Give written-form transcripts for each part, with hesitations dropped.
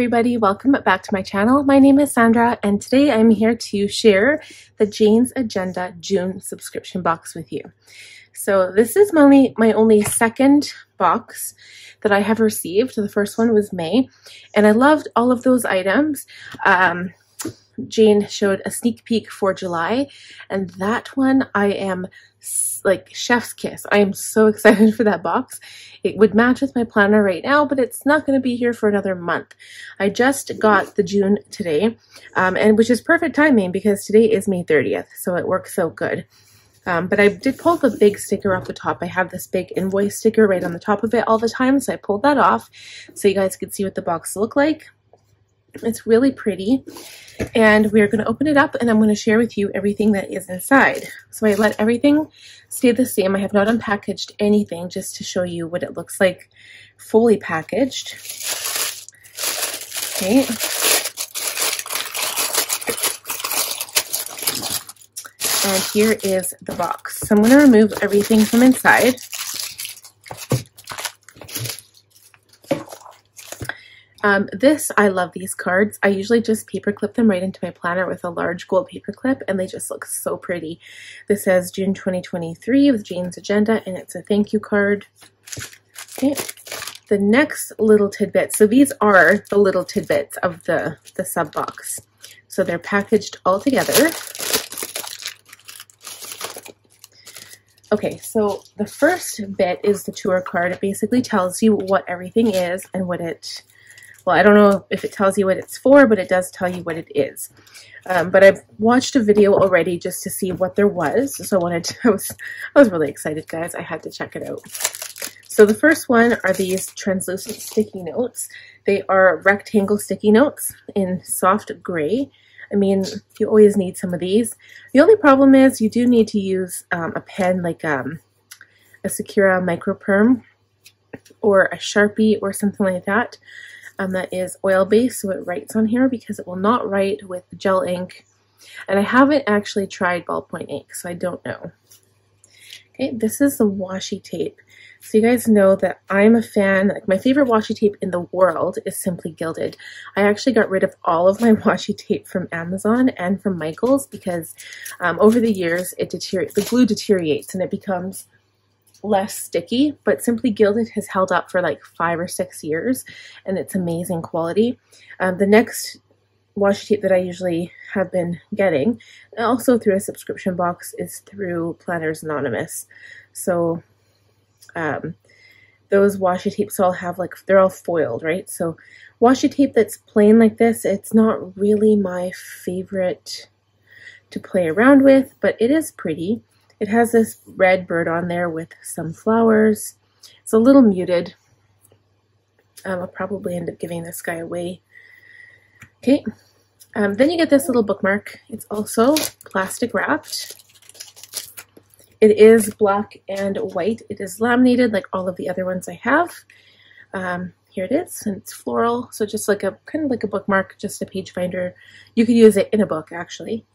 everybody, welcome back to my channel. My name is Sandra and today I'm here to share the Jane's Agenda June subscription box with you. So this is my only second box that I have received. The first one was May and I loved all of those items. Jane showed a sneak peek for July and that one I am like chef's kiss. I am so excited for that box. It would match with my planner right now, but it's not going to be here for another month. I just got the June today, and which is perfect timing because today is May 30th, so it works so good. But I did pull the big sticker off the top. I have this big invoice sticker right on the top of it all the time, so I pulled that off so you guys could see what the box looked like. It's really pretty, and we're going to open it up and I'm going to share with you everything that is inside. So I let everything stay the same. I have not unpackaged anything, just to show you what it looks like fully packaged. Okay. And here is the box. So I'm going to remove everything from inside. I love these cards. I usually just paper clip them right into my planner with a large gold paper clip and they just look so pretty. This says June 2023 with Jane's Agenda and it's a thank you card. Okay. The next little tidbit. So these are the little tidbits of the sub box. So they're packaged all together. Okay, so the first bit is the tour card. It basically tells you what everything is and what it, well, I don't know if it tells you what it's for, but it does tell you what it is. But I've watched a video already just to see what there was. So I was really excited, guys. I had to check it out. So the first one are these translucent sticky notes. They are rectangle sticky notes in soft gray. I mean, you always need some of these. The only problem is you do need to use a pen like a Sakura Micro Perm or a Sharpie or something like that. That is oil-based, so it writes on here because it will not write with gel ink. And I haven't actually tried ballpoint ink, so I don't know. Okay, this is the washi tape. So you guys know that I'm a fan, like my favorite washi tape in the world is Simply Gilded. I actually got rid of all of my washi tape from Amazon and from Michaels because over the years the glue deteriorates and it becomes less sticky, but Simply Gilded has held up for like 5 or 6 years and it's amazing quality. The next washi tape that I usually have been getting, also through a subscription box, is through Planners Anonymous. So those washi tapes all have like, they're all foiled, right? So washi tape that's plain like this, it's not really my favorite to play around with, but it is pretty. It has this red bird on there with some flowers. It's a little muted. I'll probably end up giving this guy away. Okay, then you get this little bookmark. It's also plastic wrapped. It is black and white. It is laminated like all of the other ones I have. Here it is, and it's floral, so just like a kind of like a bookmark, just a page finder. You could use it in a book actually.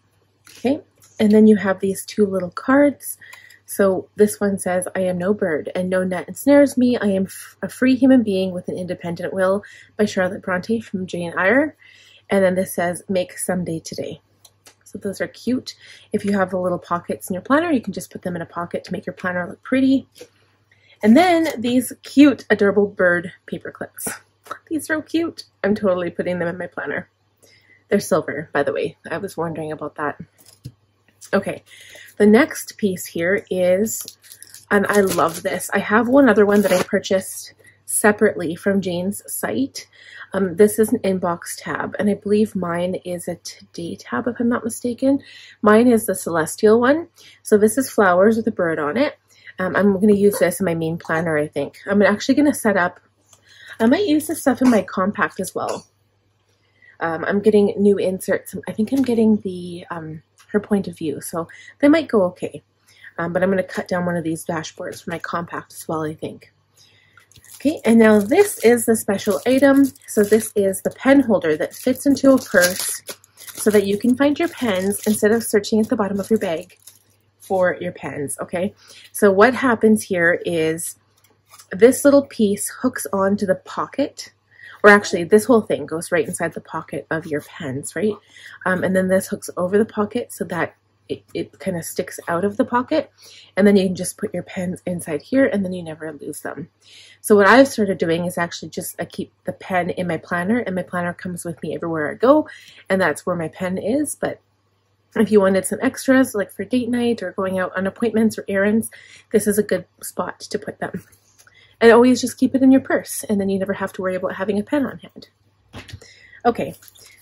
Okay. And then you have these two little cards. So this one says, I am no bird and no net ensnares me. I am a free human being with an independent will, by Charlotte Bronte from Jane Eyre. And then this says, make someday today. So those are cute. If you have the little pockets in your planner, you can just put them in a pocket to make your planner look pretty. And then these cute, adorable bird paper clips. These are so cute. I'm totally putting them in my planner. They're silver, by the way. I was wondering about that. Okay, the next piece here is, and I love this. I have one other one that I purchased separately from Jane's site. This is an inbox tab, and I believe mine is a today tab, if I'm not mistaken. Mine is the celestial one. So this is flowers with a bird on it. I'm going to use this in my main planner, I think. I'm actually going to set up, I might use this stuff in my compact as well. I'm getting new inserts. I think I'm getting the her point of view, so they might go okay. But I'm going to cut down one of these dashboards for my compact as well, I think. Okay, and now this is the special item. So this is the pen holder that fits into a purse so that you can find your pens instead of searching at the bottom of your bag for your pens, okay? So what happens here is this little piece hooks onto the pocket or actually this whole thing goes right inside the pocket of your pens, right? And then this hooks over the pocket so that it kind of sticks out of the pocket, and then you can just put your pens inside here and then you never lose them. So what I've started doing is actually just I keep the pen in my planner, and my planner comes with me everywhere I go, and that's where my pen is. But if you wanted some extras, like for date night or going out on appointments or errands, this is a good spot to put them. And always just keep it in your purse, and then you never have to worry about having a pen on hand. Okay,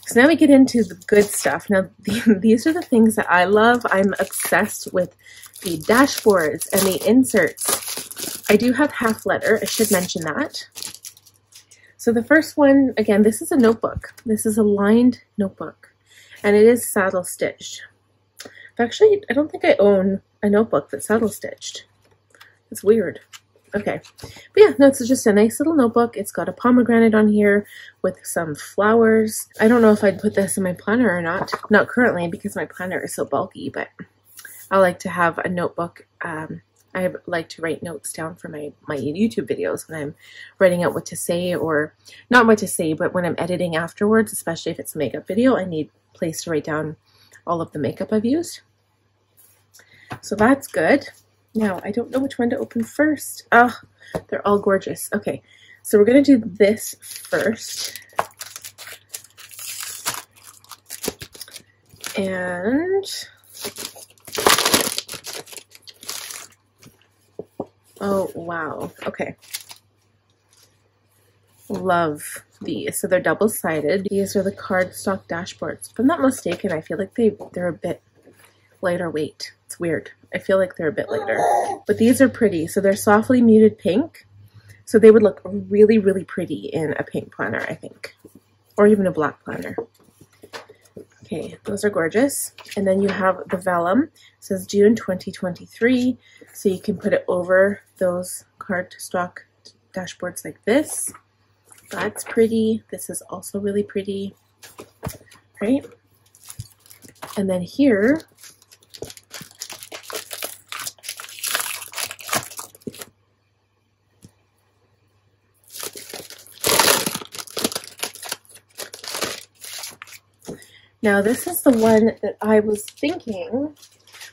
so now we get into the good stuff. Now, these are the things that I love. I'm obsessed with the dashboards and the inserts. I do have half letter, I should mention that. So the first one, again, this is a notebook. This is a lined notebook, and it is saddle stitched. Actually, I don't think I own a notebook that's saddle stitched. It's weird. Okay, but yeah, no, it's just a nice little notebook. It's got a pomegranate on here with some flowers. I don't know if I'd put this in my planner or not. Not currently, because my planner is so bulky, but I like to have a notebook. I like to write notes down for my YouTube videos when I'm writing out what to say, or not what to say, but when I'm editing afterwards, especially if it's a makeup video, I need a place to write down all of the makeup I've used. So that's good. Now, I don't know which one to open first. Oh, they're all gorgeous. Okay, so we're going to do this first. And oh, wow. Okay. Love these. So they're double-sided. These are the cardstock dashboards. If I'm not mistaken, I feel like they're a bit lighter weight. It's weird. I feel like they're a bit lighter. But these are pretty. So they're softly muted pink. So they would look really, really pretty in a pink planner, I think. Or even a black planner. Okay, those are gorgeous. And then you have the vellum. It says June 2023. So you can put it over those cardstock dashboards like this. That's pretty. This is also really pretty. Right? And then here, now this is the one that I was thinking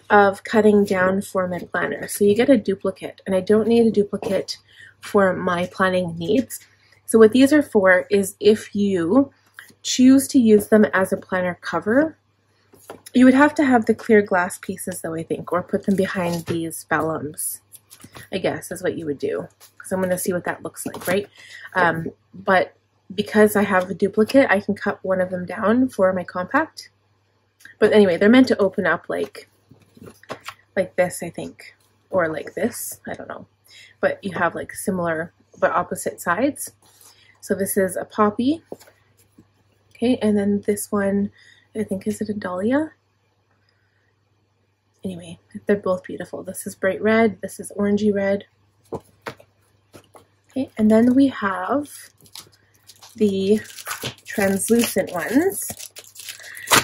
of cutting down for my planner. So you get a duplicate, and I don't need a duplicate for my planning needs. So what these are for is if you choose to use them as a planner cover, you would have to have the clear glass pieces though, I think, or put them behind these vellums, I guess is what you would do. Because I'm going to see what that looks like, right? But because I have a duplicate, I can cut one of them down for my compact. But anyway, they're meant to open up like this, I think, or like this, I don't know. But you have like similar but opposite sides. So this is a poppy. Okay, and then this one, I think, is it a dahlia? Anyway, they're both beautiful. This is bright red, this is orangey red. Okay, and then we have the translucent ones.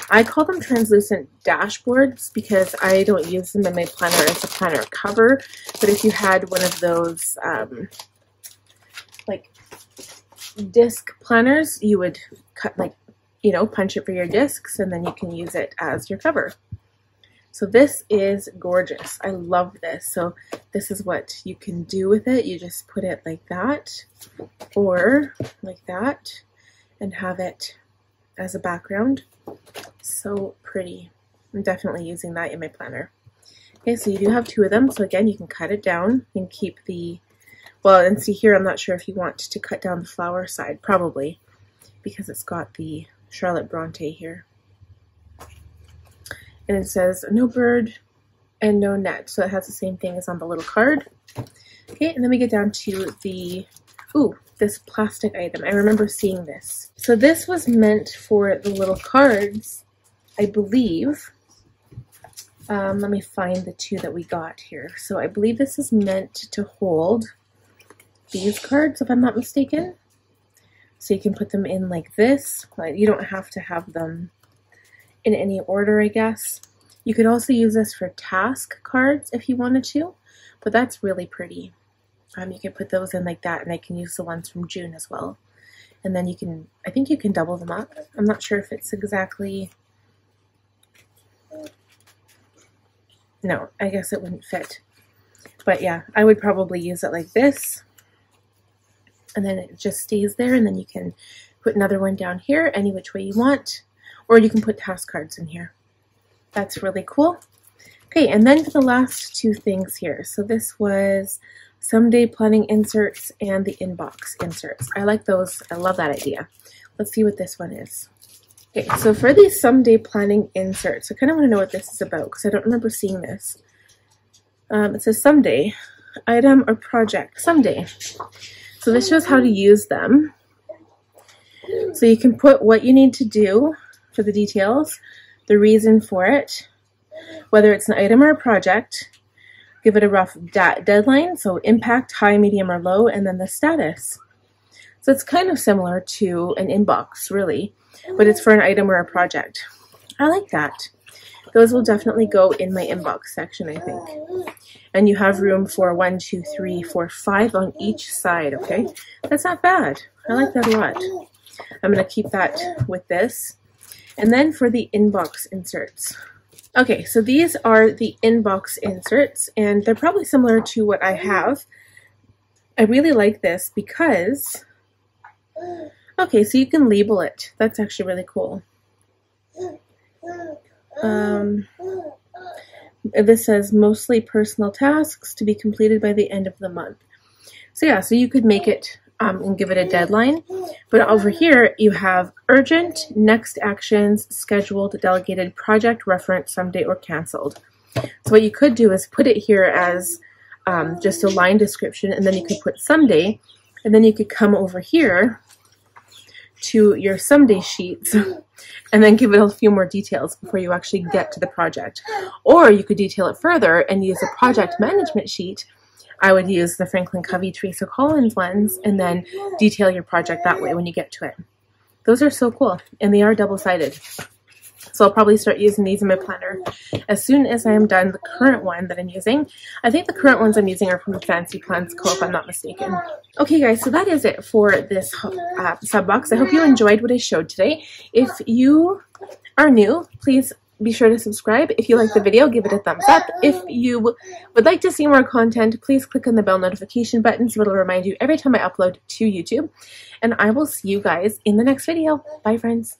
I call them translucent dashboards because I don't use them in my planner as a planner cover, but if you had one of those like disc planners, you would cut, like, you know, punch it for your discs, and then you can use it as your cover. So this is gorgeous. I love this. So this is what you can do with it. You just put it like that or like that and have it as a background. So pretty. I'm definitely using that in my planner. Okay, so you do have two of them. So again, you can cut it down and keep the, well, and see here, I'm not sure if you want to cut down the flower side, probably, because it's got the Charlotte Bronte here. And it says no bird and no net. So it has the same thing as on the little card. Okay, and then we get down to the, ooh, this plastic item. I remember seeing this. So this was meant for the little cards, I believe. Let me find the two that we got here. So I believe this is meant to hold these cards, if I'm not mistaken. So you can put them in like this. You don't have to have them in any order, I guess. You could also use this for task cards if you wanted to, but that's really pretty. You can put those in like that, and I can use the ones from June as well. And then you can, I think you can double them up. I'm not sure if it's exactly, no, I guess it wouldn't fit. But yeah, I would probably use it like this. And then it just stays there, and then you can put another one down here any which way you want, or you can put task cards in here. That's really cool. Okay, and then for the last two things here. So this was someday planning inserts and the inbox inserts. I like those. I love that idea. Let's see what this one is. Okay, so for these someday planning inserts, I kind of want to know what this is about because I don't remember seeing this. It says someday, item or project, someday. So this shows how to use them. So you can put what you need to do for the details, the reason for it, whether it's an item or a project, give it a rough deadline, so impact, high, medium, or low, and then the status. So it's kind of similar to an inbox, really, but it's for an item or a project. I like that. Those will definitely go in my inbox section, I think. And you have room for 1, 2, 3, 4, 5 on each side, okay? That's not bad. I like that a lot. I'm going to keep that with this. And then for the inbox inserts. Okay, so these are the inbox inserts, and they're probably similar to what I have. I really like this because, okay, so you can label it. That's actually really cool. This says mostly personal tasks to be completed by the end of the month. So yeah, so you could make it and give it a deadline. But over here, you have urgent, next actions, scheduled, delegated, project, reference, someday, or canceled. So what you could do is put it here as just a line description, and then you could put someday, and then you could come over here to your someday sheets and then give it a few more details before you actually get to the project. Or you could detail it further and use a project management sheet. I would use the Franklin Covey Teresa Collins ones and then detail your project that way when you get to it. Those are so cool, and they are double-sided. So I'll probably start using these in my planner as soon as I am done the current one that I'm using. I think the current ones I'm using are from the Fancy Plans Co., if I'm not mistaken. Okay guys, so that is it for this sub box. I hope you enjoyed what I showed today. If you are new, please be sure to subscribe. If you like the video, give it a thumbs up. If you would like to see more content, please click on the bell notification button so it'll remind you every time I upload to YouTube. And I will see you guys in the next video. Bye friends.